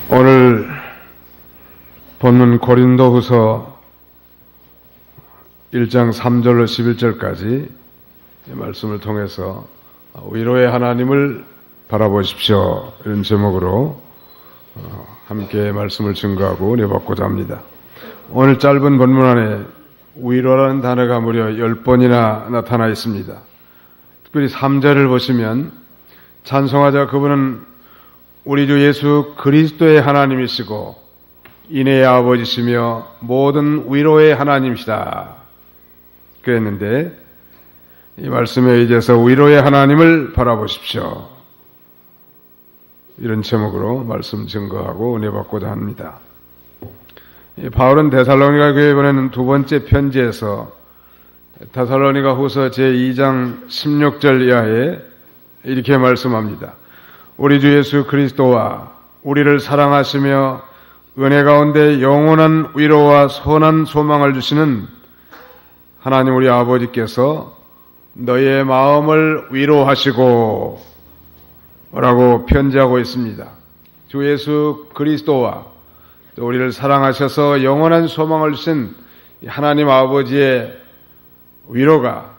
오늘 본문 고린도후서 1장 3절로 11절까지 말씀을 통해서 위로의 하나님을 바라보십시오, 이런 제목으로 함께 말씀을 증거하고 은혜받고자 합니다. 오늘 짧은 본문 안에 위로라는 단어가 무려 10번이나 나타나 있습니다. 특별히 3절을 보시면 찬송하자 그분은 우리 주 예수 그리스도의 하나님이시고 인애의 아버지시며 모든 위로의 하나님이시다 그랬는데, 이 말씀에 의해서 위로의 하나님을 바라보십시오, 이런 제목으로 말씀 증거하고 은혜받고자 합니다. 바울은 데살로니가 교회에 보내는 두 번째 편지에서 데살로니가 후서 제2장 16절 이하에 이렇게 말씀합니다. 우리 주 예수 그리스도와 우리를 사랑하시며 은혜 가운데 영원한 위로와 선한 소망을 주시는 하나님 우리 아버지께서 너희의 마음을 위로하시고 라고 편지하고 있습니다. 주 예수 그리스도와 또 우리를 사랑하셔서 영원한 소망을 주신 하나님 아버지의 위로가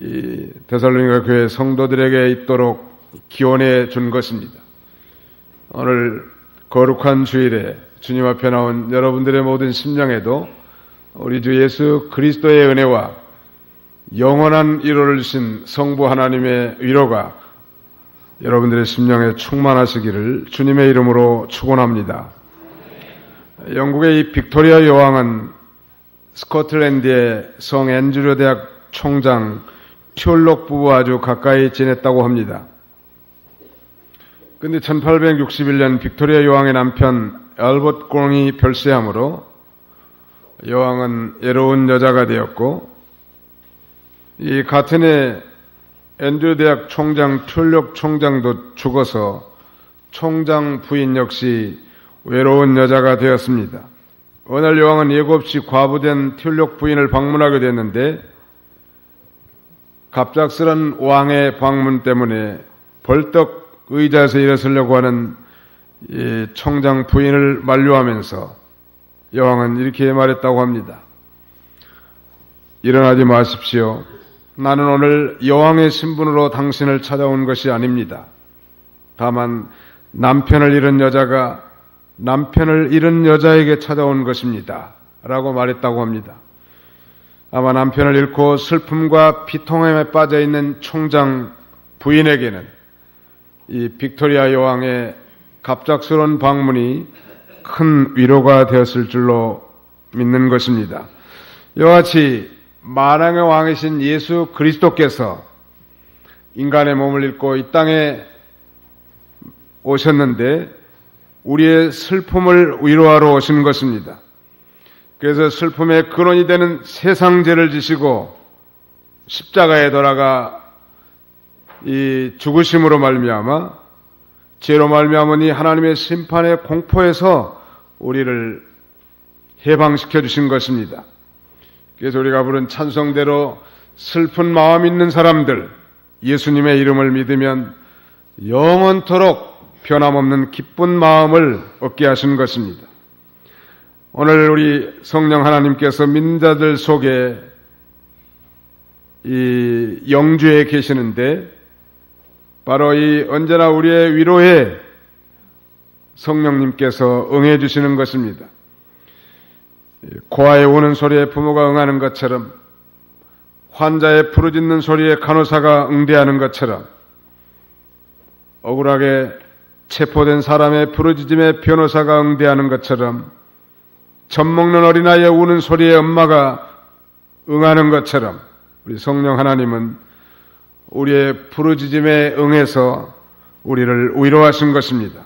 이 데살로니가 교회 성도들에게 있도록 기원해 준 것입니다. 오늘 거룩한 주일에 주님 앞에 나온 여러분들의 모든 심령에도 우리 주 예수 그리스도의 은혜와 영원한 위로를 주신 성부 하나님의 위로가 여러분들의 심령에 충만하시기를 주님의 이름으로 축원합니다. 영국의 이 빅토리아 여왕은 스코틀랜드의 성 앤드류 대학 총장 튤록 부부와 아주 가까이 지냈다고 합니다. 그런데 1861년 빅토리아 여왕의 남편 앨버트 공이 별세함으로 여왕은 외로운 여자가 되었고, 이 같은 해 앤드류 대학 총장 튤록 총장도 죽어서 총장 부인 역시 외로운 여자가 되었습니다. 어느 날 여왕은 예고 없이 과부된 튤록 부인을 방문하게 됐는데, 갑작스런 왕의 방문 때문에 벌떡 의자에서 일어서려고 하는 이 총장 부인을 만류하면서 여왕은 이렇게 말했다고 합니다. 일어나지 마십시오. 나는 오늘 여왕의 신분으로 당신을 찾아온 것이 아닙니다. 다만 남편을 잃은 여자가 남편을 잃은 여자에게 찾아온 것입니다, 라고 말했다고 합니다. 아마 남편을 잃고 슬픔과 비통함에 빠져있는 총장 부인에게는 이 빅토리아 여왕의 갑작스러운 방문이 큰 위로가 되었을 줄로 믿는 것입니다. 이와 같이 만왕의 왕이신 예수 그리스도께서 인간의 몸을 입고 이 땅에 오셨는데 우리의 슬픔을 위로하러 오신 것입니다. 그래서 슬픔의 근원이 되는 세상 죄를 지시고 십자가에 돌아가 이 죽으심으로 말미암아 죄로 말미암으니 하나님의 심판의 공포에서 우리를 해방시켜 주신 것입니다. 그래서 우리가 부른 찬송대로 슬픈 마음 있는 사람들, 예수님의 이름을 믿으면 영원토록 변함없는 기쁜 마음을 얻게 하신 것입니다. 오늘 우리 성령 하나님께서 믿는 자들 속에 이 영주에 계시는데, 바로 이 언제나 우리의 위로에 성령님께서 응해 주시는 것입니다. 고아의 우는 소리에 부모가 응하는 것처럼, 환자의 부르짖는 소리에 간호사가 응대하는 것처럼, 억울하게 체포된 사람의 부르짖음에 변호사가 응대하는 것처럼, 젖먹는 어린아이의 우는 소리에 엄마가 응하는 것처럼 우리 성령 하나님은 우리의 부르짖음에 응해서 우리를 위로하신 것입니다.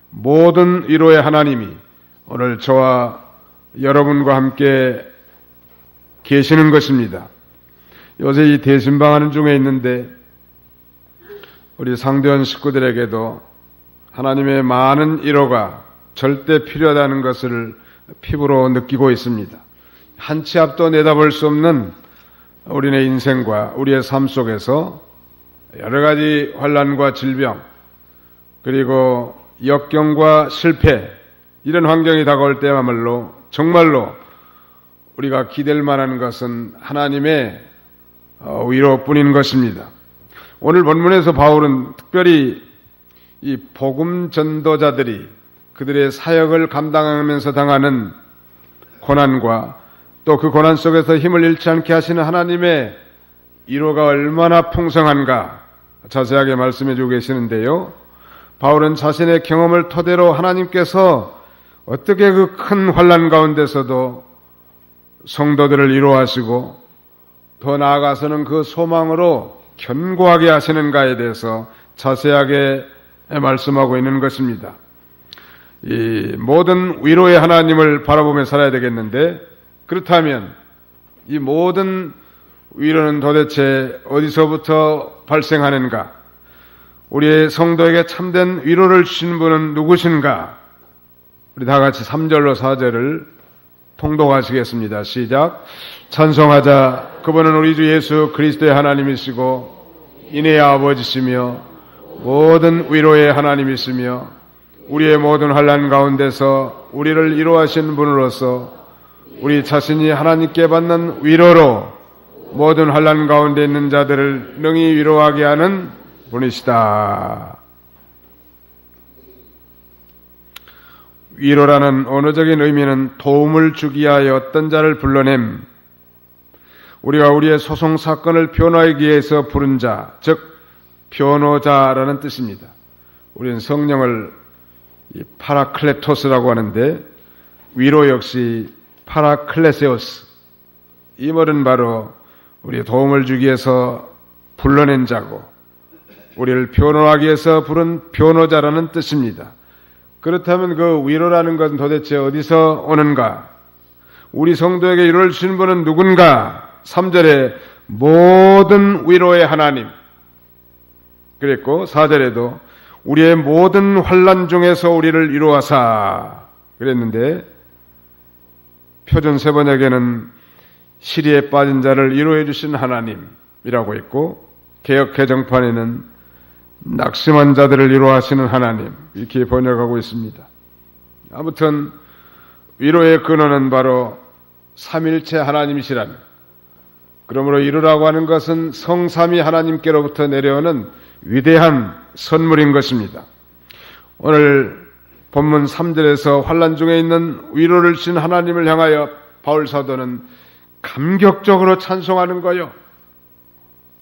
모든 위로의 하나님이 오늘 저와 여러분과 함께 계시는 것입니다. 요새 이 대신방하는 중에 있는데 우리 상대원 식구들에게도 하나님의 많은 위로가 절대 필요하다는 것을 피부로 느끼고 있습니다. 한 치 앞도 내다볼 수 없는 우리의 인생과 우리의 삶 속에서 여러 가지 환난과 질병, 그리고 역경과 실패, 이런 환경이 다가올 때야말로 정말로 우리가 기댈 만한 것은 하나님의 위로뿐인 것입니다. 오늘 본문에서 바울은 특별히 이 복음 전도자들이 그들의 사역을 감당하면서 당하는 고난과 또 그 고난 속에서 힘을 잃지 않게 하시는 하나님의 위로가 얼마나 풍성한가 자세하게 말씀해 주고 계시는데요. 바울은 자신의 경험을 토대로 하나님께서 어떻게 그 큰 환난 가운데서도 성도들을 위로하시고 더 나아가서는 그 소망으로 견고하게 하시는가에 대해서 자세하게 말씀하고 있는 것입니다. 이 모든 위로의 하나님을 바라보며 살아야 되겠는데, 그렇다면 이 모든 위로는 도대체 어디서부터 발생하는가? 우리의 성도에게 참된 위로를 주신 분은 누구신가? 우리 다 같이 3절로 4절을 통독하시겠습니다. 시작. 찬송하자. 그분은 우리 주 예수 그리스도의 하나님이시고 인애의 아버지시며 모든 위로의 하나님이시며 우리의 모든 환난 가운데서 우리를 위로하신 분으로서 우리 자신이 하나님께 받는 위로로 모든 환난 가운데 있는 자들을 능히 위로하게 하는 분이시다. 위로라는 언어적인 의미는 도움을 주기 위하여 어떤 자를 불러냄, 우리가 우리의 소송 사건을 변호하기 위해서 부른 자, 즉 변호자라는 뜻입니다. 우리는 성령을 파라클레토스라고 하는데 위로 역시 파라클레세오스, 이 말은 바로 우리의 도움을 주기 위해서 불러낸 자고 우리를 변호하기 위해서 부른 변호자라는 뜻입니다. 그렇다면 그 위로라는 것은 도대체 어디서 오는가? 우리 성도에게 위로를 주신 분은 누군가? 3절에 모든 위로의 하나님 그랬고 4절에도 우리의 모든 환난 중에서 우리를 위로하사 그랬는데, 표준 세번역에는 시리에 빠진 자를 위로해 주신 하나님이라고 했고, 개역 개정판에는 낙심한 자들을 위로하시는 하나님, 이렇게 번역하고 있습니다. 아무튼 위로의 근원은 바로 삼일체 하나님이시라는, 그러므로 위로라고 하는 것은 성삼위 하나님께로부터 내려오는 위대한 선물인 것입니다. 오늘 본문 3절에서 환난 중에 있는 위로를 주신 하나님을 향하여 바울 사도는 감격적으로 찬송하는 거요.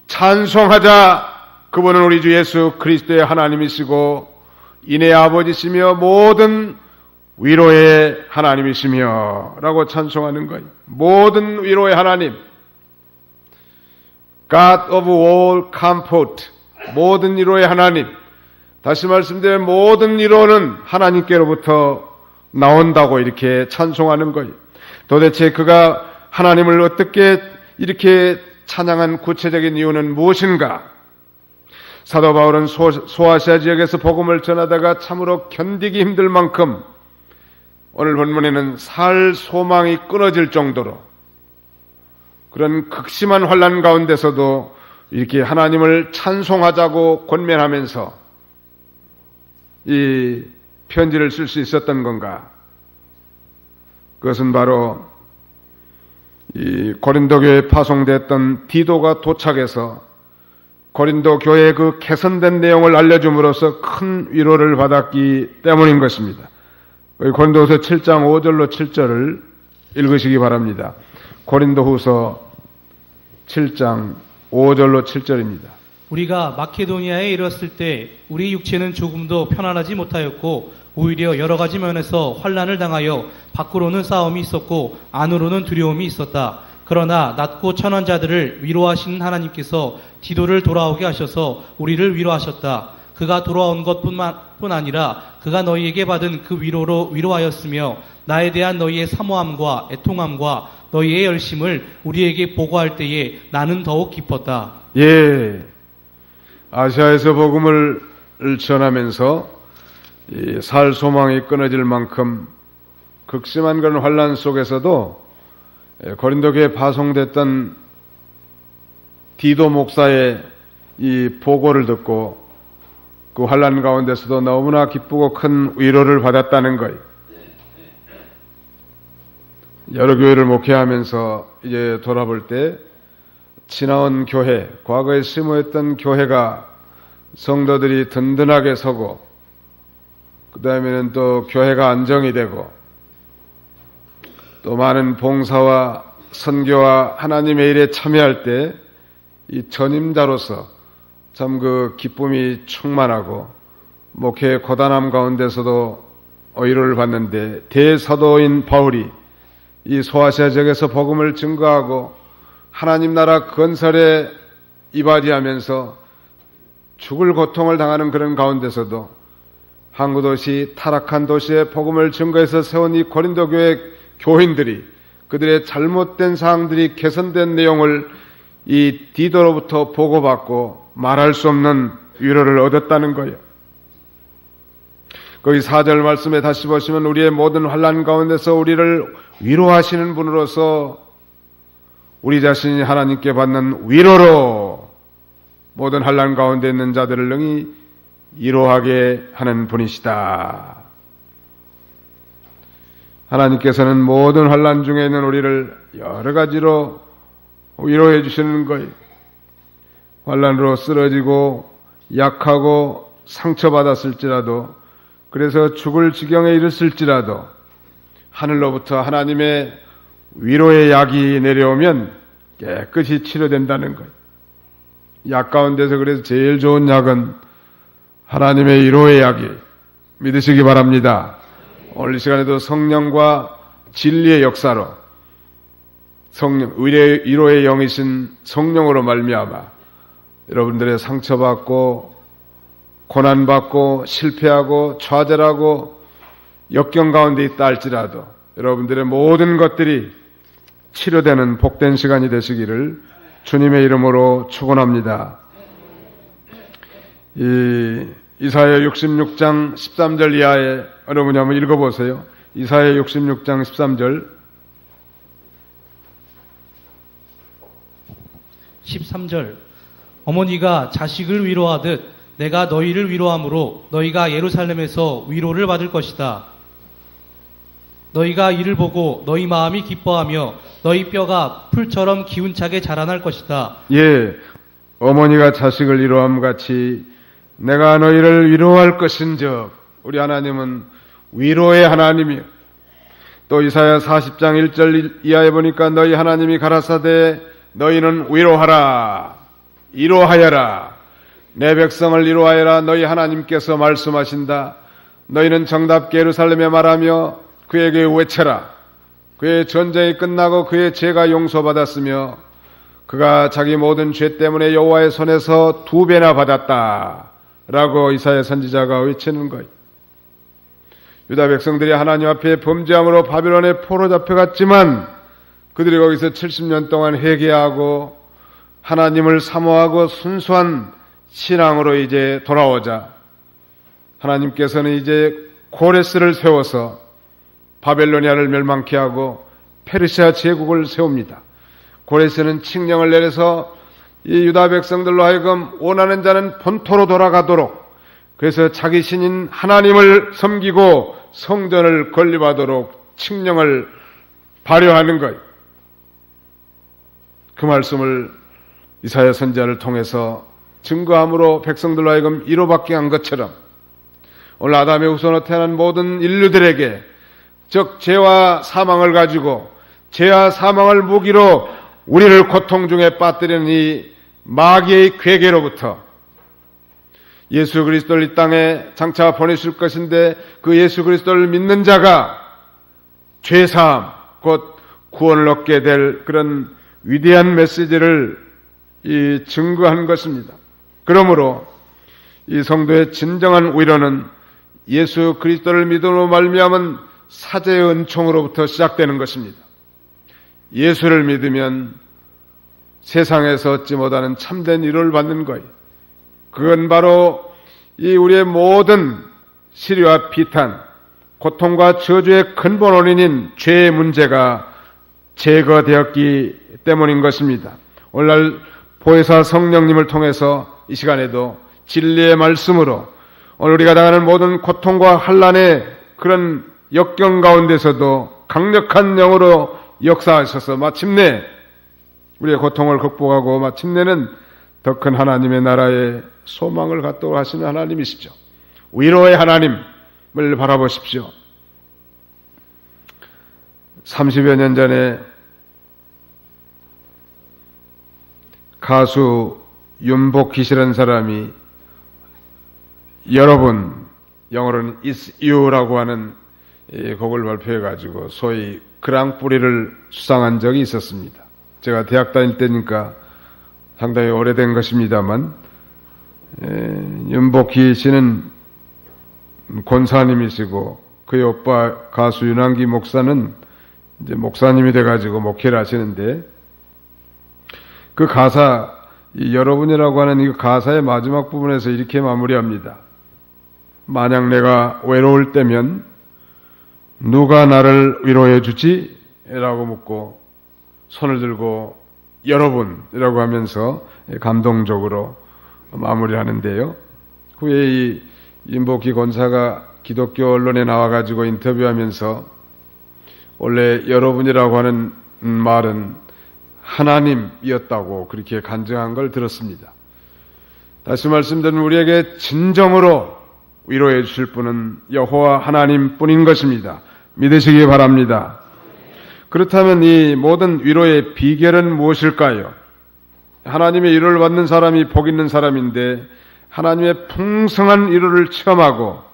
찬송하자. 그분은 우리 주 예수 그리스도의 하나님이시고 인애의 아버지시며 모든 위로의 하나님이시며 라고 찬송하는 거예요. 모든 위로의 하나님, God of all comfort, 모든 위로의 하나님. 다시 말씀드리면 모든 위로는 하나님께로부터 나온다고 이렇게 찬송하는 거예요. 도대체 그가 하나님을 어떻게 이렇게 찬양한 구체적인 이유는 무엇인가? 사도 바울은 소아시아 지역에서 복음을 전하다가 참으로 견디기 힘들 만큼 오늘 본문에는 살 소망이 끊어질 정도로 그런 극심한 환난 가운데서도 이렇게 하나님을 찬송하자고 권면하면서 이 편지를 쓸 수 있었던 건가? 그것은 바로 이 고린도 교회에 파송됐던 디도가 도착해서 고린도 교회의 그 개선된 내용을 알려줌으로써 큰 위로를 받았기 때문인 것입니다. 고린도후서 7장 5절로 7절을 읽으시기 바랍니다. 고린도후서 7장 5절로 7절입니다. 우리가 마케도니아에 이르렀을 때 우리 육체는 조금도 편안하지 못하였고 오히려 여러 가지 면에서 환난을 당하여 밖으로는 싸움이 있었고 안으로는 두려움이 있었다. 그러나 낮고 천한 자들을 위로하시는 하나님께서 디도를 돌아오게 하셔서 우리를 위로하셨다. 그가 돌아온 것뿐 아니라 그가 너희에게 받은 그 위로로 위로하였으며 나에 대한 너희의 사모함과 애통함과 너희의 열심을 우리에게 보고할 때에 나는 더욱 기뻤다. 예, 아시아에서 복음을 전하면서 살 소망이 끊어질 만큼 극심한 그런 환난 속에서도 고린도교에 파송됐던 디도 목사의 이 보고를 듣고 그 환난 가운데서도 너무나 기쁘고 큰 위로를 받았다는 거예요. 여러 교회를 목회하면서 이제 돌아볼 때 지나온 교회, 과거에 심어했던 교회가 성도들이 든든하게 서고 그 다음에는 또 교회가 안정이 되고 또 많은 봉사와 선교와 하나님의 일에 참여할 때 이 전임자로서 참 그 기쁨이 충만하고 목회의 고단함 가운데서도 위로를 받는데 대사도인 바울이 이 소아시아 지역에서 복음을 증거하고 하나님 나라 건설에 이바지하면서 죽을 고통을 당하는 그런 가운데서도 항구 도시 타락한 도시에 복음을 증거해서 세운 이 고린도 교회 교인들이 그들의 잘못된 사항들이 개선된 내용을 이 디도로부터 보고받고 말할 수 없는 위로를 얻었다는 거예요. 거기 4절 말씀에 다시 보시면 우리의 모든 환난 가운데서 우리를 위로하시는 분으로서 우리 자신이 하나님께 받는 위로로 모든 환난 가운데 있는 자들을 능히 위로하게 하는 분이시다. 하나님께서는 모든 환난 중에 있는 우리를 여러 가지로 위로해 주시는 거예요. 환난으로 쓰러지고 약하고 상처받았을지라도 그래서 죽을 지경에 이르렀을지라도 하늘로부터 하나님의 위로의 약이 내려오면 깨끗이 치료된다는 거예요. 약 가운데서 그래서 제일 좋은 약은 하나님의 위로의 약이 믿으시기 바랍니다. 오늘 이 시간에도 성령과 진리의 역사로 성령, 위로의 영이신 성령으로 말미암아 여러분들의 상처받고 고난받고 실패하고 좌절하고 역경 가운데 있다 할지라도 여러분들의 모든 것들이 치료되는 복된 시간이 되시기를 주님의 이름으로 축원합니다. 이사야 66장 13절 이하에 어느 분이 한번 읽어보세요. 이사야 66장 13절 13절 어머니가 자식을 위로하듯 내가 너희를 위로함으로 너희가 예루살렘에서 위로를 받을 것이다. 너희가 이를 보고 너희 마음이 기뻐하며 너희 뼈가 풀처럼 기운차게 자라날 것이다. 예, 어머니가 자식을 위로함 같이 내가 너희를 위로할 것인즉 우리 하나님은 위로의 하나님이요. 또 이사야 40장 1절 이하에 보니까 너희 하나님이 가라사대 너희는 위로하라 위로하여라 내 백성을 위로하여라 너희 하나님께서 말씀하신다. 너희는 정답게 예루살렘에 말하며 그에게 외쳐라. 그의 전쟁이 끝나고 그의 죄가 용서받았으며 그가 자기 모든 죄 때문에 여호와의 손에서 2배나 받았다 라고 이사야 선지자가 외치는 거예요. 유다 백성들이 하나님 앞에 범죄함으로 바벨론에 포로 잡혀갔지만 그들이 거기서 70년 동안 회개하고 하나님을 사모하고 순수한 신앙으로 이제 돌아오자 하나님께서는 이제 고레스를 세워서 바벨로니아를 멸망케 하고 페르시아 제국을 세웁니다. 고레스는 칙령을 내려서 이 유다 백성들로 하여금 원하는 자는 본토로 돌아가도록 그래서 자기 신인 하나님을 섬기고 성전을 건립하도록 칙령을 발효하는 거예요. 그 말씀을 이사야 선지자를 통해서 증거함으로 백성들로 하여금 위로받게 한 것처럼 오늘 아담의 후손으로 태어난 모든 인류들에게 즉 죄와 사망을 가지고 죄와 사망을 무기로 우리를 고통 중에 빠뜨리는 이 마귀의 괴계로부터 예수 그리스도를 이 땅에 장차 보내실 것인데 그 예수 그리스도를 믿는 자가 죄사함 곧 구원을 얻게 될 그런 위대한 메시지를 증거한 것입니다. 그러므로 이 성도의 진정한 위로는 예수 그리스도를 믿음으로 말미암은 사제의 은총으로부터 시작되는 것입니다. 예수를 믿으면 세상에서 얻지 못하는 참된 위로를 받는 거예요. 그건 바로 이 우리의 모든 시리와 비탄, 고통과 저주의 근본 원인인 죄의 문제가 제거되었기 때문인 것입니다. 오늘날 보혜사 성령님을 통해서 이 시간에도 진리의 말씀으로 오늘 우리가 당하는 모든 고통과 환난의 그런 역경 가운데서도 강력한 영으로 역사하셔서 마침내 우리의 고통을 극복하고 마침내는 더 큰 하나님의 나라의 소망을 갖도록 하시는 하나님이시죠. 위로의 하나님을 바라보십시오. 30여 년 전에 가수 윤복희 씨라는 사람이 여러분, 영어로는 It's You라고 하는 곡을 발표해가지고 소위 그랑프리를 수상한 적이 있었습니다. 제가 대학 다닐 때니까 상당히 오래된 것입니다만, 윤복희 씨는 권사님이시고 그의 오빠 가수 윤한기 목사는 이제 목사님이 돼가지고 목회를 하시는데, 그 가사, 이 여러분이라고 하는 이 가사의 마지막 부분에서 이렇게 마무리합니다. 만약 내가 외로울 때면 누가 나를 위로해 주지? 라고 묻고 손을 들고 여러분이라고 하면서 감동적으로 마무리하는데요. 후에 이 윤복희 권사가 기독교 언론에 나와가지고 인터뷰하면서 원래 여러분이라고 하는 말은 하나님이었다고 그렇게 간증한 걸 들었습니다. 다시 말씀드리면 우리에게 진정으로 위로해 주실 분은 여호와 하나님뿐인 것입니다. 믿으시기 바랍니다. 그렇다면 이 모든 위로의 비결은 무엇일까요? 하나님의 위로를 받는 사람이 복 있는 사람인데 하나님의 풍성한 위로를 체험하고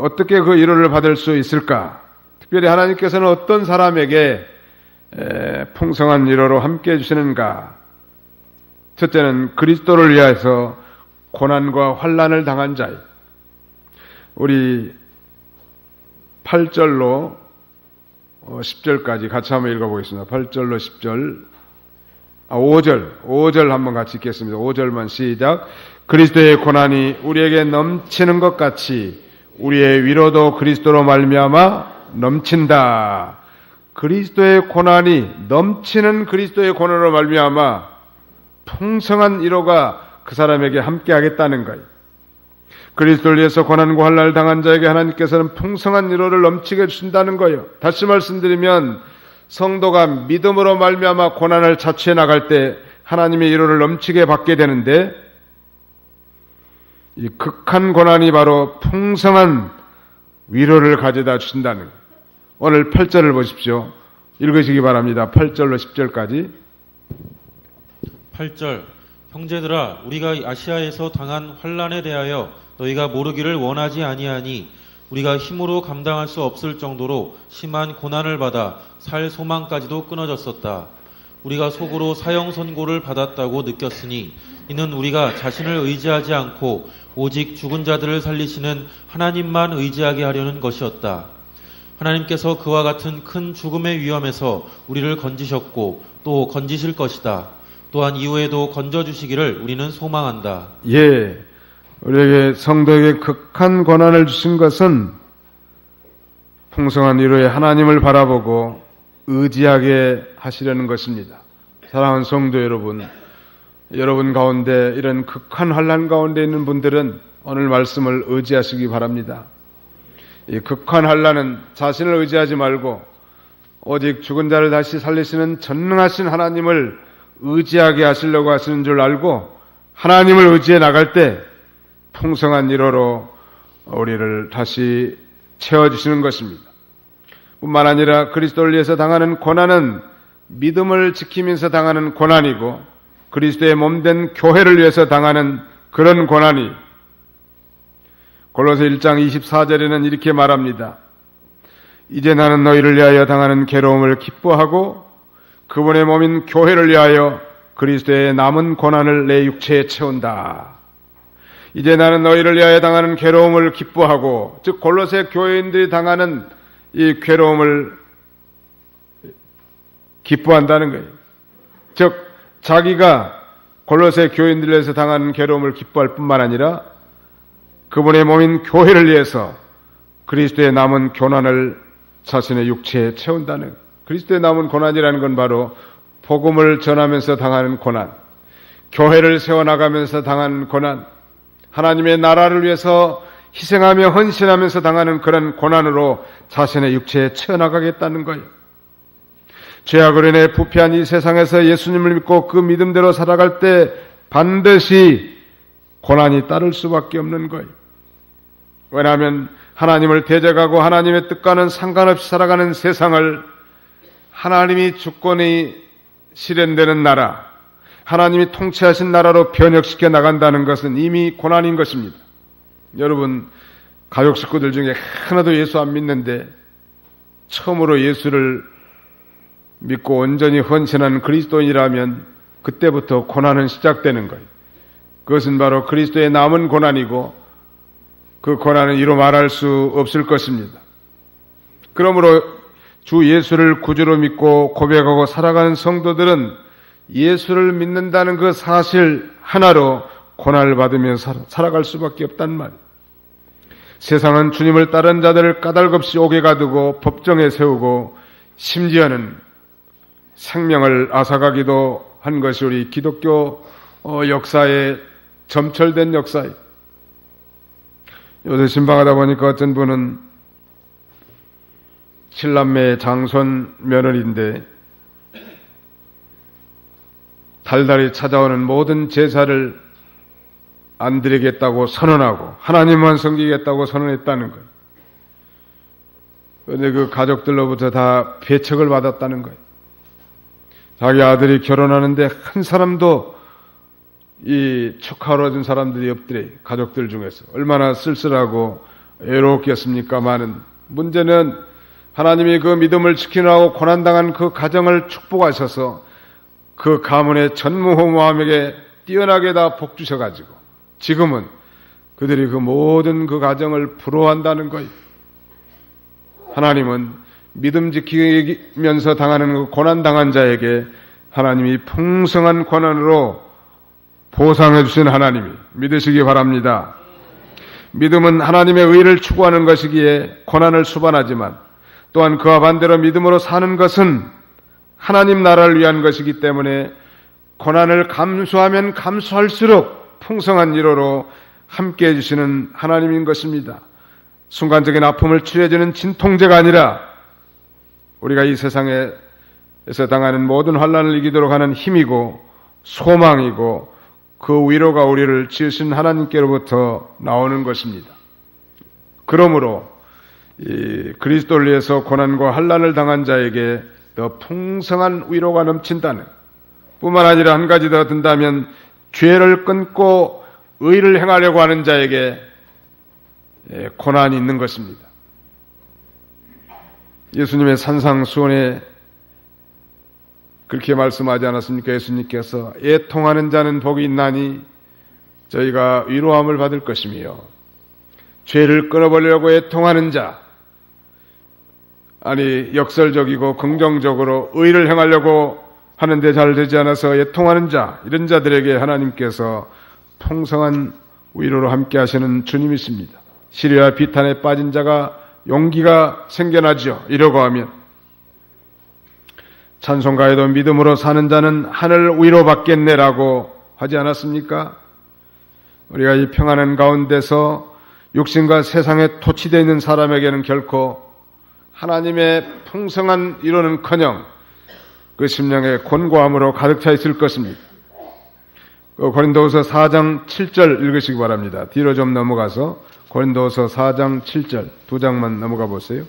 어떻게 그 위로를 받을 수 있을까? 특별히 하나님께서는 어떤 사람에게 풍성한 위로로 함께해 주시는가? 첫째는 그리스도를 위하여서 고난과 환난을 당한 자예요. 우리 8절로 10절까지 같이 한번 읽어보겠습니다. 8절로 10절, 5절 한번 같이 읽겠습니다. 5절만 시작. 그리스도의 고난이 우리에게 넘치는 것 같이 우리의 위로도 그리스도로 말미암아 넘친다. 그리스도의 고난이 넘치는 그리스도의 고난으로 말미암아 풍성한 위로가 그 사람에게 함께하겠다는 거예요. 그리스도를 위해서 고난과 환난을 당한 자에게 하나님께서는 풍성한 위로를 넘치게 주신다는 거예요. 다시 말씀드리면 성도가 믿음으로 말미암아 고난을 자취해 나갈 때 하나님의 위로를 넘치게 받게 되는데 이 극한 고난이 바로 풍성한 위로를 가져다 주신다는 거예요. 오늘 8절을 보십시오. 읽으시기 바랍니다. 8절로 10절까지. 8절 형제들아 우리가 아시아에서 당한 환난에 대하여 너희가 모르기를 원하지 아니하니 우리가 힘으로 감당할 수 없을 정도로 심한 고난을 받아 살 소망까지도 끊어졌었다. 우리가 속으로 사형 선고를 받았다고 느꼈으니 이는 우리가 자신을 의지하지 않고 오직 죽은 자들을 살리시는 하나님만 의지하게 하려는 것이었다. 하나님께서 그와 같은 큰 죽음의 위험에서 우리를 건지셨고 또 건지실 것이다. 또한 이후에도 건져주시기를 우리는 소망한다. 예, 우리에게 성도에게 극한 고난을 주신 것은 풍성한 위로의 하나님을 바라보고 의지하게 하시려는 것입니다. 사랑하는 성도 여러분, 여러분 가운데 이런 극한 환난 가운데 있는 분들은 오늘 말씀을 의지하시기 바랍니다. 이 극한 환난은 자신을 의지하지 말고 오직 죽은 자를 다시 살리시는 전능하신 하나님을 의지하게 하시려고 하시는 줄 알고 하나님을 의지해 나갈 때 풍성한 위로로 우리를 다시 채워주시는 것입니다. 뿐만 아니라 그리스도를 위해서 당하는 고난은 믿음을 지키면서 당하는 고난이고 그리스도의 몸된 교회를 위해서 당하는 그런 고난이 골로새 1장 24절에는 이렇게 말합니다. 이제 나는 너희를 위하여 당하는 괴로움을 기뻐하고 그분의 몸인 교회를 위하여 그리스도의 남은 고난을 내 육체에 채운다. 이제 나는 너희를 위하여 당하는 괴로움을 기뻐하고, 즉 골로새 교회인들이 당하는 이 괴로움을 기뻐한다는 거예요. 즉 자기가 골로새 교인들을 위해서 당하는 괴로움을 기뻐할 뿐만 아니라 그분의 몸인 교회를 위해서 그리스도의 남은 고난을 자신의 육체에 채운다는 거예요. 그리스도의 남은 고난이라는 건 바로 복음을 전하면서 당하는 고난, 교회를 세워나가면서 당하는 고난, 하나님의 나라를 위해서 희생하며 헌신하면서 당하는 그런 고난으로 자신의 육체에 채워나가겠다는 거예요. 죄악으로 인해 부패한 이 세상에서 예수님을 믿고 그 믿음대로 살아갈 때 반드시 고난이 따를 수밖에 없는 거예요. 왜냐하면 하나님을 대적하고 하나님의 뜻과는 상관없이 살아가는 세상을 하나님이 주권이 실현되는 나라, 하나님이 통치하신 나라로 변혁시켜 나간다는 것은 이미 고난인 것입니다. 여러분, 가족 식구들 중에 하나도 예수 안 믿는데 처음으로 예수를 믿고 온전히 헌신한 그리스도인이라면 그때부터 고난은 시작되는 거예요. 그것은 바로 그리스도의 남은 고난이고 그 고난은 이루 말할 수 없을 것입니다. 그러므로 주 예수를 구주로 믿고 고백하고 살아가는 성도들은 예수를 믿는다는 그 사실 하나로 고난을 받으며 살아갈 수밖에 없단 말이에요. 세상은 주님을 따른 자들을 까닭없이 옥에 가두고 법정에 세우고 심지어는 생명을 앗아가기도 한 것이 우리 기독교 역사에 점철된 역사예요. 요새 신방하다 보니까 어떤 분은 7남매 장손 며느리인데 달달이 찾아오는 모든 제사를 안 드리겠다고 선언하고 하나님만 섬기겠다고 선언했다는 거예요. 그런데 그 가족들로부터 다 배척을 받았다는 거예요. 자기 아들이 결혼하는데 한 사람도 이 축하로 준 사람들이 없더래. 가족들 중에서. 얼마나 쓸쓸하고 외로웠겠습니까마는 문제는 하나님이 그 믿음을 지키느라고 고난당한 그 가정을 축복하셔서 그 가문의 전무후무함에게 뛰어나게 다 복 주셔가지고 지금은 그들이 그 모든 그 가정을 부러워한다는 거예요. 하나님은 믿음 지키면서 당하는 그 고난당한 자에게 하나님이 풍성한 고난으로 보상해 주신 하나님이 믿으시기 바랍니다. 믿음은 하나님의 의를 추구하는 것이기에 고난을 수반하지만 또한 그와 반대로 믿음으로 사는 것은 하나님 나라를 위한 것이기 때문에 고난을 감수하면 감수할수록 풍성한 위로로 함께 해주시는 하나님인 것입니다. 순간적인 아픔을 치료해주는 진통제가 아니라 우리가 이 세상에서 당하는 모든 환난을 이기도록 하는 힘이고 소망이고 그 위로가 우리를 지으신 하나님께로부터 나오는 것입니다. 그러므로 이 그리스도를 위해서 고난과 환난을 당한 자에게 더 풍성한 위로가 넘친다는 뿐만 아니라 한 가지 더 든다면 죄를 끊고 의를 행하려고 하는 자에게 고난이 있는 것입니다. 예수님의 산상수훈에 그렇게 말씀하지 않았습니까? 예수님께서 애통하는 자는 복이 있나니 저희가 위로함을 받을 것이며 죄를 끊어버리려고 애통하는 자, 아니 역설적이고 긍정적으로 의를 행하려고 하는데 잘 되지 않아서 애통하는 자, 이런 자들에게 하나님께서 풍성한 위로로 함께 하시는 주님이십니다. 시리와 비탄에 빠진 자가 용기가 생겨나죠. 이러고 하면 찬송가에도 믿음으로 사는 자는 하늘 위로받겠네라고 하지 않았습니까? 우리가 이 평안한 가운데서 육신과 세상에 토치되어 있는 사람에게는 결코 하나님의 풍성한 위로는커녕 그 심령에 곤고함으로 가득 차 있을 것입니다. 고린도후서 4장 7절 읽으시기 바랍니다. 뒤로 좀 넘어가서 고린도후서 4장 7절 2장만 넘어가 보세요.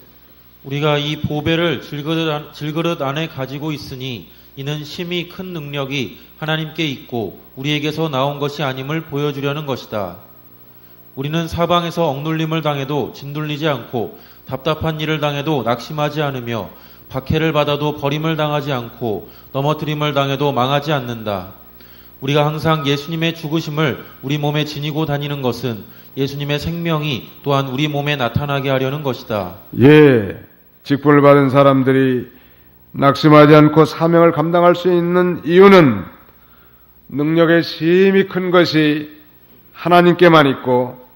우리가 이 보배를 질그릇 안에 가지고 있으니 이는 심히 큰 능력이 하나님께 있고 우리에게서 나온 것이 아님을 보여주려는 것이다. 우리는 사방에서 억눌림을 당해도 진둘리지 않고 답답한 일을 당해도 낙심하지 않으며 박해를 받아도 버림을 당하지 않고 넘어뜨림을 당해도 망하지 않는다. 우리가 항상 예수님의 죽으심을 우리 몸에 지니고 다니는 것은 예수님의 생명이 또한 우리 몸에 나타나게 하려는 것이다. 예, 직분을 받은 사람들이 낙심하지 않고 사명을 감당할 수 있는 이유는 능력의 심히 큰 것이 하나님께만 있고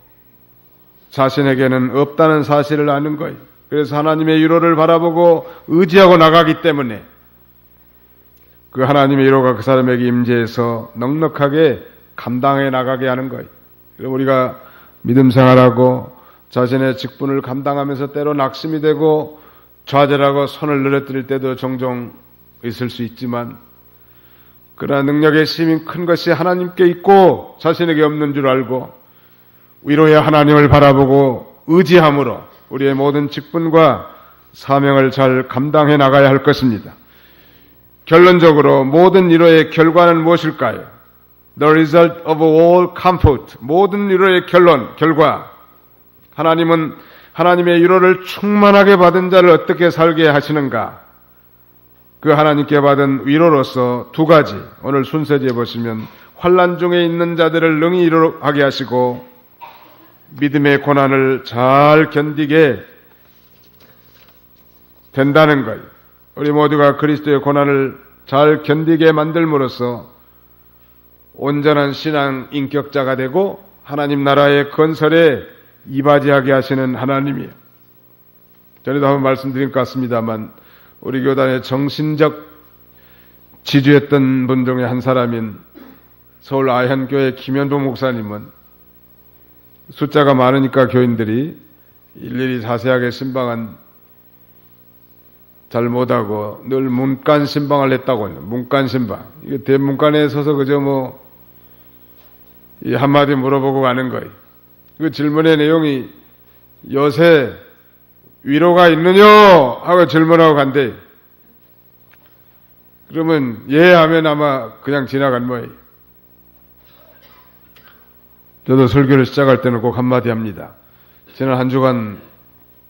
자신에게는 없다는 사실을 아는 거예요. 그래서 하나님의 위로를 바라보고 의지하고 나가기 때문에 그 하나님의 위로가 그 사람에게 임재해서 넉넉하게 감당해 나가게 하는 거예요. 그럼 우리가 믿음 생활하고 자신의 직분을 감당하면서 때로 낙심이 되고 좌절하고 손을 늘어뜨릴 때도 종종 있을 수 있지만, 그러나 능력의 힘이 큰 것이 하나님께 있고 자신에게 없는 줄 알고 위로의 하나님을 바라보고 의지함으로 우리의 모든 직분과 사명을 잘 감당해 나가야 할 것입니다. 결론적으로 모든 위로의 결과는 무엇일까요? The result of all comfort. 모든 위로의 결과. 하나님은 하나님의 위로를 충만하게 받은 자를 어떻게 살게 하시는가? 그 하나님께 받은 위로로서 두 가지, 오늘 순서지에 보시면 환난 중에 있는 자들을 능히 위로하게 하시고 믿음의 고난을 잘 견디게 된다는 것. 우리 모두가 그리스도의 고난을 잘 견디게 만들므로써 온전한 신앙 인격자가 되고 하나님 나라의 건설에 이바지하게 하시는 하나님이에요. 전에도 한번 말씀드린 것 같습니다만 우리 교단의 정신적 지주였던 분 중에 한 사람인 서울 아현교회 김현보 목사님은 숫자가 많으니까 교인들이 일일이 자세하게 신방은 잘 못하고 늘 문간 신방을 했다고 해요. 문간 신방. 이게 대문간에 서서 그저 이 한마디 물어보고 가는 거예요. 그 질문의 내용이 요새 위로가 있느냐 하고 질문하고 간대. 그러면 예 하면 아마 그냥 지나간 거예요. 저도 설교를 시작할 때는 꼭 한마디 합니다. 지난 한 주간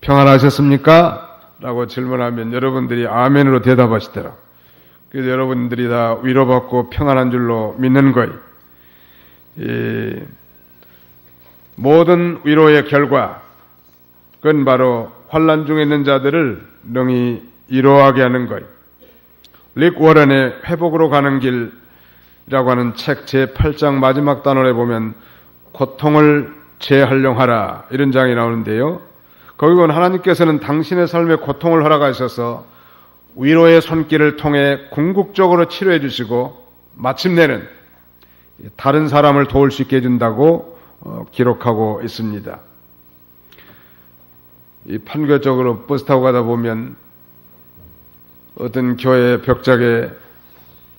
평안하셨습니까? 라고 질문하면 여러분들이 아멘으로 대답하시더라. 그래서 여러분들이 다 위로받고 평안한 줄로 믿는 거예요. 모든 위로의 결과, 그건 바로 환난 중에 있는 자들을 능히 위로하게 하는 거예요. 릭 워런의 회복으로 가는 길이라고 하는 책 제8장 마지막 단원에 보면 고통을 재활용하라 이런 장이 나오는데요. 거기 보면 하나님께서는 당신의 삶에 고통을 허락하셔서 위로의 손길을 통해 궁극적으로 치료해 주시고 마침내는 다른 사람을 도울 수 있게 해준다고 기록하고 있습니다. 이 판교 쪽으로 버스 타고 가다 보면 어떤 교회 벽작에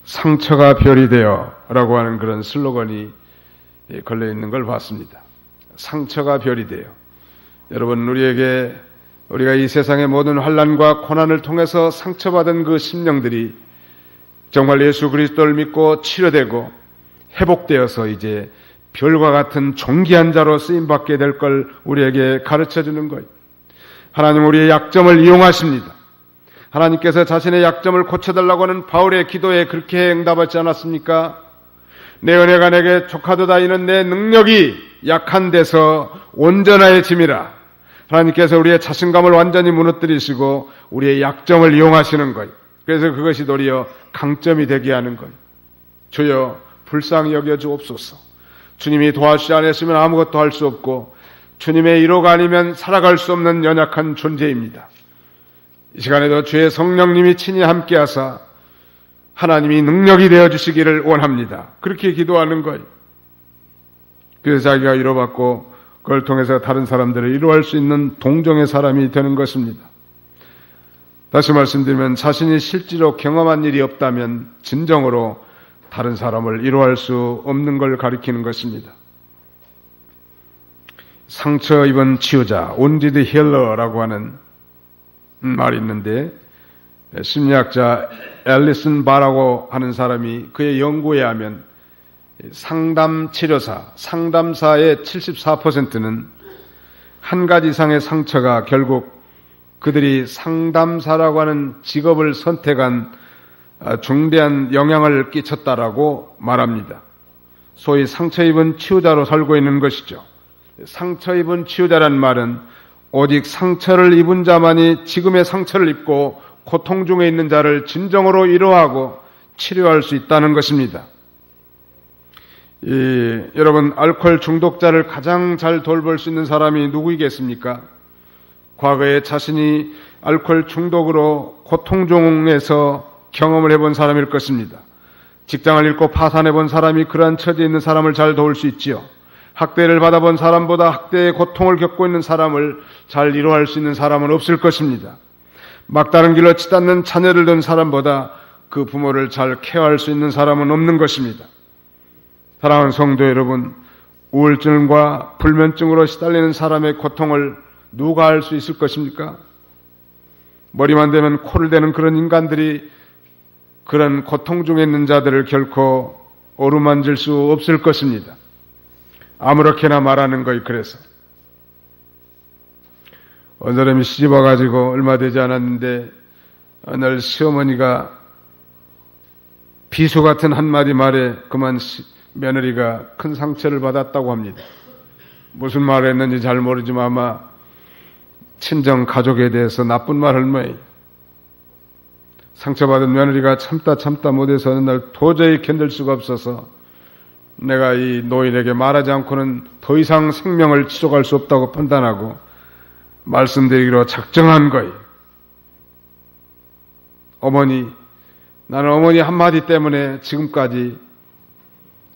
상처가 별이 되어 라고 하는 그런 슬로건이 걸려 있는 걸 봤습니다. 상처가 별이 되어. 여러분, 우리가 이 세상의 모든 환난과 고난을 통해서 상처받은 그 심령들이 정말 예수 그리스도를 믿고 치료되고 회복되어서 이제 별과 같은 존귀한 자로 쓰임받게 될 걸 우리에게 가르쳐주는 거예요. 하나님 우리의 약점을 이용하십니다. 하나님께서 자신의 약점을 고쳐달라고 하는 바울의 기도에 그렇게 응답하지 않았습니까? 내 은혜가 내게 족하도다 이는 내 능력이 약한 데서 온전해짐이라. 하나님께서 우리의 자신감을 완전히 무너뜨리시고 우리의 약점을 이용하시는 거예요. 그래서 그것이 도리어 강점이 되게 하는 거예요. 주여 불쌍히 여겨 주옵소서. 주님이 도와주지 않으시면 아무것도 할 수 없고 주님의 위로가 아니면 살아갈 수 없는 연약한 존재입니다. 이 시간에도 주의 성령님이 친히 함께하사 하나님이 능력이 되어주시기를 원합니다. 그렇게 기도하는 거예요. 그래서 자기가 위로받고 그걸 통해서 다른 사람들을 위로할 수 있는 동정의 사람이 되는 것입니다. 다시 말씀드리면 자신이 실제로 경험한 일이 없다면 진정으로 다른 사람을 위로할 수 없는 걸 가리키는 것입니다. 상처 입은 치유자, wounded healer라고 하는 말이 있는데 심리학자 앨리슨 바라고 하는 사람이 그의 연구에 의하면 상담사의 74%는 한 가지 이상의 상처가 결국 그들이 상담사라고 하는 직업을 선택한 중대한 영향을 끼쳤다라고 말합니다. 소위 상처 입은 치유자로 살고 있는 것이죠. 상처 입은 치유자란 말은 오직 상처를 입은 자만이 지금의 상처를 입고 고통 중에 있는 자를 진정으로 위로하고 치료할 수 있다는 것입니다. 여러분, 알코올 중독자를 가장 잘 돌볼 수 있는 사람이 누구이겠습니까? 과거에 자신이 알코올 중독으로 고통 중에서 경험을 해본 사람일 것입니다. 직장을 잃고 파산해본 사람이 그러한 처지에 있는 사람을 잘 도울 수 있지요. 학대를 받아본 사람보다 학대의 고통을 겪고 있는 사람을 잘 위로할 수 있는 사람은 없을 것입니다. 막다른 길로 치닫는 자녀를 둔 사람보다 그 부모를 잘 케어할 수 있는 사람은 없는 것입니다. 사랑하는 성도 여러분, 우울증과 불면증으로 시달리는 사람의 고통을 누가 알 수 있을 것입니까? 머리만 대면 코를 대는 그런 인간들이 그런 고통 중에 있는 자들을 결코 어루만질 수 없을 것입니다. 아무렇게나 말하는 거이. 그래서 어느 사람이 시집 와가지고 얼마 되지 않았는데 어느 날 시어머니가 비수 같은 한마디 말에 그만 며느리가 큰 상처를 받았다고 합니다. 무슨 말을 했는지 잘 모르지만 아마 친정 가족에 대해서 나쁜 말을 뭐예요. 상처받은 며느리가 참다 못해서 어느 날 도저히 견딜 수가 없어서 내가 이 노인에게 말하지 않고는 더 이상 생명을 지속할 수 없다고 판단하고 말씀드리기로 작정한 거예요. 나는 어머니 한마디 때문에 지금까지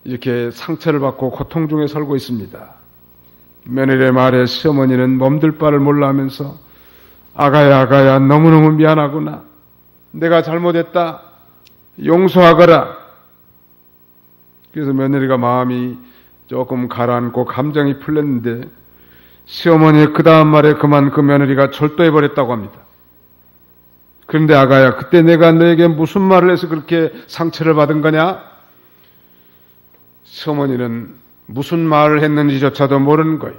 이렇게 상처를 받고 고통 중에 살고 있습니다. 며느리의 말에 시어머니는 몸둘 바를 몰라 하면서 아가야 너무너무 미안하구나. 내가 잘못했다. 용서하거라. 그래서 며느리가 마음이 조금 가라앉고 감정이 풀렸는데 시어머니의 그 다음 말에 그만 그 며느리가 절도해버렸다고 합니다. 그런데 아가야, 그때 내가 너에게 무슨 말을 해서 그렇게 상처를 받은 거냐? 시어머니는 무슨 말을 했는지조차도 모르는 거예요.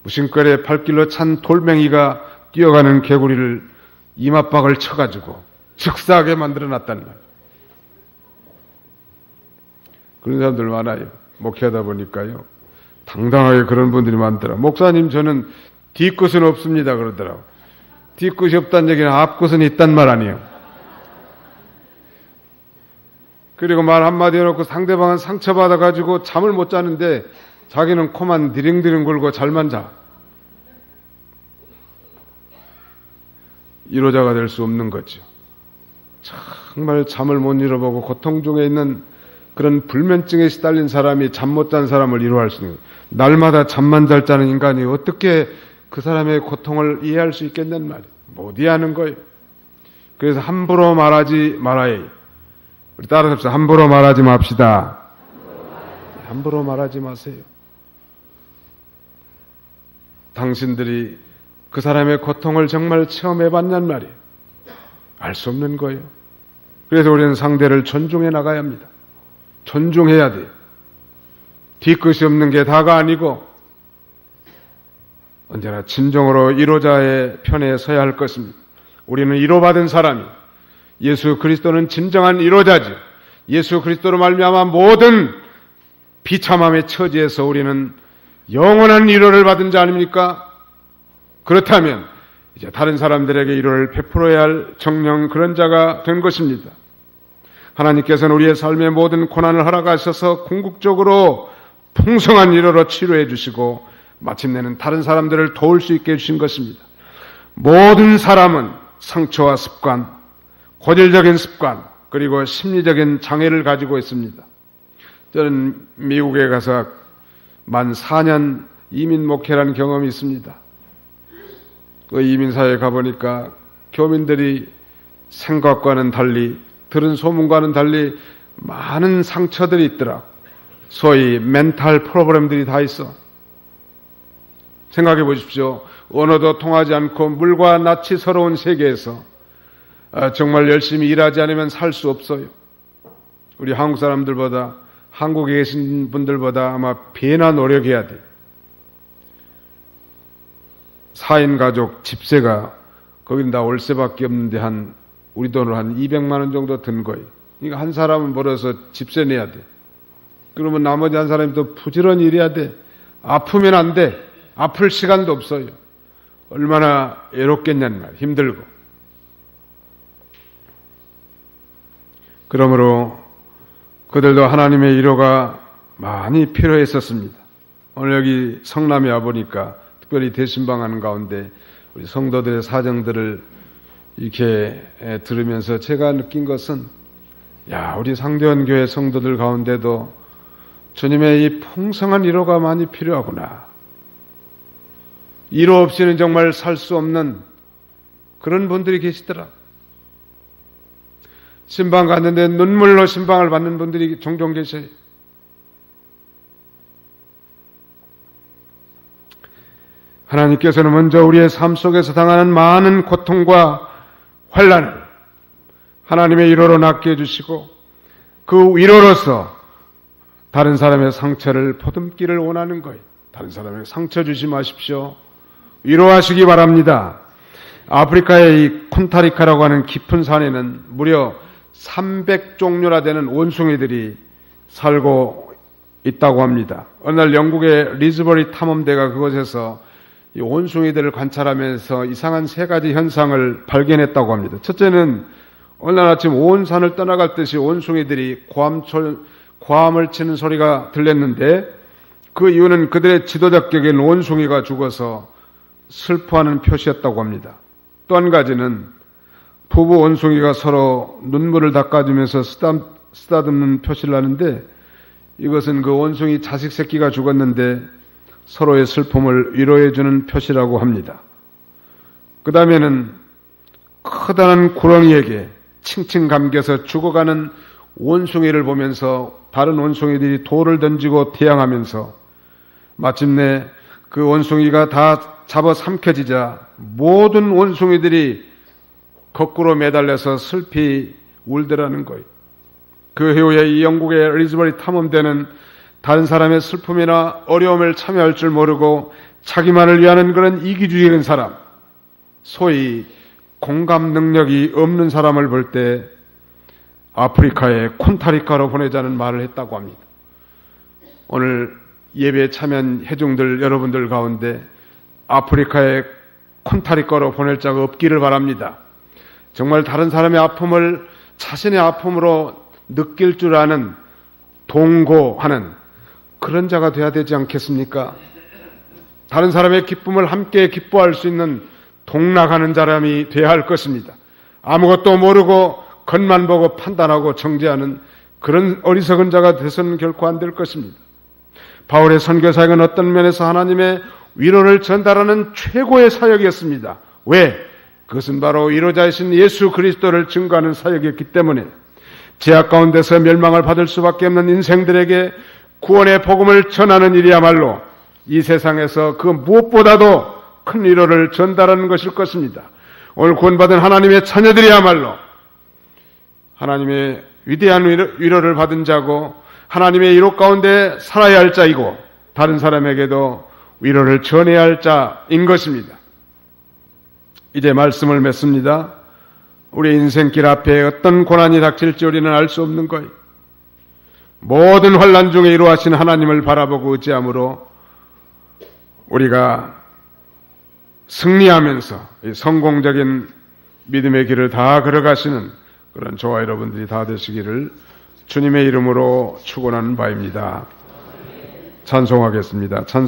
무심결에 발길로 찬 돌멩이가 뛰어가는 개구리를 이맛박을 쳐가지고 즉사하게 만들어놨다는 거예요. 그런 사람들 많아요. 목회하다 보니까요. 당당하게 그런 분들이 많더라. 목사님, 저는 뒤끝은 없습니다. 그러더라고. 뒤끝이 없다는 얘기는 앞끝은 있단 말 아니에요. 그리고 말 한마디 해놓고 상대방은 상처받아가지고 잠을 못 자는데 자기는 코만 디링디링 굴고 잘만 자. 위로자가 될 수 없는 거죠. 정말 잠을 못 이뤄보고 고통 중에 있는 그런 불면증에 시달린 사람이 잠 못 잔 사람을 위로할 수 있는 거예요. 날마다 잠만 잘 자는 인간이 어떻게 그 사람의 고통을 이해할 수 있겠냐는 말이에요. 못 이해하는 거예요. 그래서 함부로 말하지 말아야 해요. 우리 따라서 합시다. 함부로 말하지 맙시다. 함부로 말하지 마세요. 당신들이 그 사람의 고통을 정말 체험해봤냔 말이에요. 알 수 없는 거예요. 그래서 우리는 상대를 존중해 나가야 합니다. 존중해야 돼요. 뒤끝이 없는 게 다가 아니고 언제나 진정으로 위로자의 편에 서야 할 것입니다. 우리는 위로받은 사람이 예수 그리스도는 진정한 위로자죠. 예수 그리스도로 말미암아 모든 비참함의 처지에서 우리는 영원한 위로를 받은 자 아닙니까? 그렇다면 이제 다른 사람들에게 위로를 베풀어야 할 정령 그런 자가 된 것입니다. 하나님께서는 우리의 삶의 모든 고난을 허락하셔서 궁극적으로 풍성한 위로로 치료해 주시고 마침내는 다른 사람들을 도울 수 있게 해주신 것입니다. 모든 사람은 상처와 습관, 고질적인 습관, 그리고 심리적인 장애를 가지고 있습니다. 저는 미국에 가서 만 4년 이민 목회라는 경험이 있습니다. 그 이민사회에 가보니까 교민들이 생각과는 달리, 들은 소문과는 달리 많은 상처들이 있더라. 소위 멘탈 프로그램들이 다 있어. 생각해 보십시오. 언어도 통하지 않고 물과 낯이 서러운 세계에서 정말 열심히 일하지 않으면 살 수 없어요. 우리 한국 사람들보다, 한국에 계신 분들보다 아마 배나 노력해야 돼. 4인 가족 집세가 거긴 다 월세밖에 없는데 우리 돈으로 한 200만 원 정도 든 거예요. 그러니까 한 사람은 벌어서 집세 내야 돼. 그러면 나머지 한 사람이 또 부지런히 일해야 돼. 아프면 안 돼. 아플 시간도 없어요. 얼마나 애롭겠냐는 말, 힘들고. 그러므로 그들도 하나님의 위로가 많이 필요했었습니다. 오늘 여기 성남에 와보니까 특별히 대신방하는 가운데 우리 성도들의 사정들을 이렇게 들으면서 제가 느낀 것은 우리 상대원 교회 성도들 가운데도 주님의 이 풍성한 위로가 많이 필요하구나. 위로 없이는 정말 살 수 없는 그런 분들이 계시더라. 신방 갔는데 눈물로 신방을 받는 분들이 종종 계셔요. 하나님께서는 먼저 우리의 삶 속에서 당하는 많은 고통과 환난을 하나님의 위로로 낫게 해주시고 그 위로로서 다른 사람의 상처를 보듬기를 원하는 거예요. 다른 사람에게 상처 주지 마십시오. 위로하시기 바랍니다. 아프리카의 이 콘타리카라고 하는 깊은 산에는 무려 300종류나 되는 원숭이들이 살고 있다고 합니다. 어느 날 영국의 리즈버리 탐험대가 그곳에서 이 원숭이들을 관찰하면서 이상한 세 가지 현상을 발견했다고 합니다. 첫째는 어느 날 아침 온 산을 떠나갈 듯이 원숭이들이 고함을 치는 소리가 들렸는데 그 이유는 그들의 지도자 격인 원숭이가 죽어서 슬퍼하는 표시였다고 합니다. 또 한 가지는 부부 원숭이가 서로 눈물을 닦아주면서 쓰다듬는 표시를 하는데 이것은 그 원숭이 자식 새끼가 죽었는데 서로의 슬픔을 위로해주는 표시라고 합니다. 그 다음에는 커다란 구렁이에게 칭칭 감겨서 죽어가는 원숭이를 보면서 다른 원숭이들이 돌을 던지고 태양하면서 마침내 그 원숭이가 다 잡아 삼켜지자 모든 원숭이들이 거꾸로 매달려서 슬피 울더라는 거예요. 그 후에 이 영국의 리즈버리 탐험대는 다른 사람의 슬픔이나 어려움을 참여할 줄 모르고 자기만을 위하는 그런 이기주의적인 사람, 소위 공감 능력이 없는 사람을 볼 때 아프리카의 콘타리카로 보내자는 말을 했다고 합니다. 오늘 예배에 참여한 회중들 여러분들 가운데 아프리카의 콘타리카로 보낼 자가 없기를 바랍니다. 정말 다른 사람의 아픔을 자신의 아픔으로 느낄 줄 아는 동고하는 그런 자가 돼야 되지 않겠습니까? 다른 사람의 기쁨을 함께 기뻐할 수 있는 동락하는 사람이 돼야 할 것입니다. 아무것도 모르고 겉만 보고 판단하고 정죄하는 그런 어리석은 자가 돼서는 결코 안 될 것입니다. 바울의 선교사역은 어떤 면에서 하나님의 위로를 전달하는 최고의 사역이었습니다. 왜? 그것은 바로 위로자이신 예수 그리스도를 증거하는 사역이었기 때문에 죄악 가운데서 멸망을 받을 수밖에 없는 인생들에게 구원의 복음을 전하는 일이야말로 이 세상에서 그 무엇보다도 큰 위로를 전달하는 것일 것입니다. 오늘 구원받은 하나님의 자녀들이야말로 하나님의 위대한 위로를 받은 자고 하나님의 위로 가운데 살아야 할 자이고 다른 사람에게도 위로를 전해야 할 자인 것입니다. 이제 말씀을 맺습니다. 우리 인생길 앞에 어떤 고난이 닥칠지 우리는 알 수 없는 거예요. 모든 환난 중에 이루하신 하나님을 바라보고 의지함으로 우리가 승리하면서 성공적인 믿음의 길을 다 걸어가시는 그런 저와 여러분들이 다 되시기를 주님의 이름으로 축원하는 바입니다. 찬송하겠습니다. 찬송